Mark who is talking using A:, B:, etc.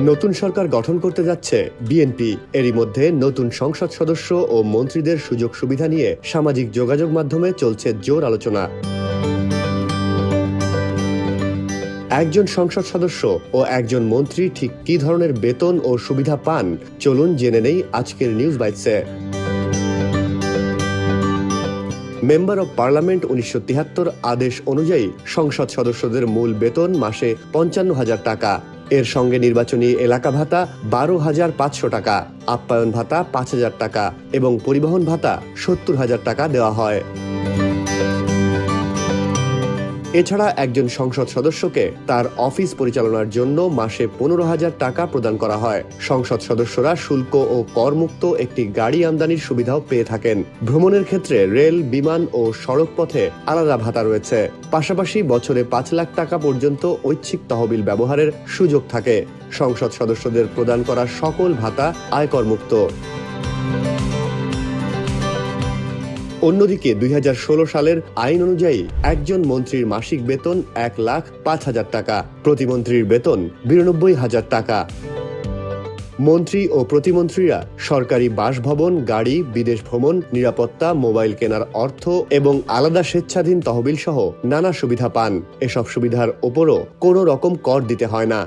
A: নতুন সরকার গঠন করতে যাচ্ছে বিএনপি। এরই মধ্যে নতুন সংসদ সদস্য ও মন্ত্রীদের সুযোগ সুবিধা নিয়ে সামাজিক যোগাযোগ মাধ্যমে চলছে জোর আলোচনা। একজন সংসদ সদস্য ও একজন মন্ত্রী ঠিক কী ধরনের বেতন ও সুবিধা পান, চলুন জেনে নেই আজকের নিউজ বাইটসে। মেম্বার অব পার্লামেন্ট 1973 আদেশ অনুযায়ী সংসদ সদস্যদের মূল বেতন মাসে 55,000 টাকা। এর সঙ্গে নির্বাচনী এলাকা ভাতা 12,500 টাকা, আপ্যায়ন ভাতা 5,000 টাকা এবং পরিবহন ভাতা 70,000 টাকা দেওয়া হয়। এছাড়া একজন সংসদ সদস্যকে তার অফিস পরিচালনার জন্য মাসে 15,000 টাকা প্রদান করা হয়। সংসদ সদস্যরা শুল্ক ও করমুক্ত একটি গাড়ি আমদানির সুবিধাও পেয়ে থাকেন। ভ্রমণের ক্ষেত্রে রেল, বিমান ও সড়ক পথে আলাদা ভাতা রয়েছে। পাশাপাশি বছরে 5 লাখ টাকা পর্যন্ত ঐচ্ছিক তহবিল ব্যবহারের সুযোগ থাকে। সংসদ সদস্যদের প্রদান করা সকল ভাতা আয়করমুক্ত। অন্যদিকে 2016 সালের আইন অনুযায়ী একজন মন্ত্রীর মাসিক বেতন 1,05,000 টাকা, প্রতিমন্ত্রীর বেতন 92,000 টাকা। মন্ত্রী ও প্রতিমন্ত্রীরা সরকারি বাসভবন, গাড়ি, বিদেশ ভ্রমণ, নিরাপত্তা, মোবাইল কেনার অর্থ এবং আলাদা স্বেচ্ছাধীন তহবিল সহ নানা সুবিধা পান। এসব সুবিধার ওপরও কোনো রকম কর দিতে হয় না।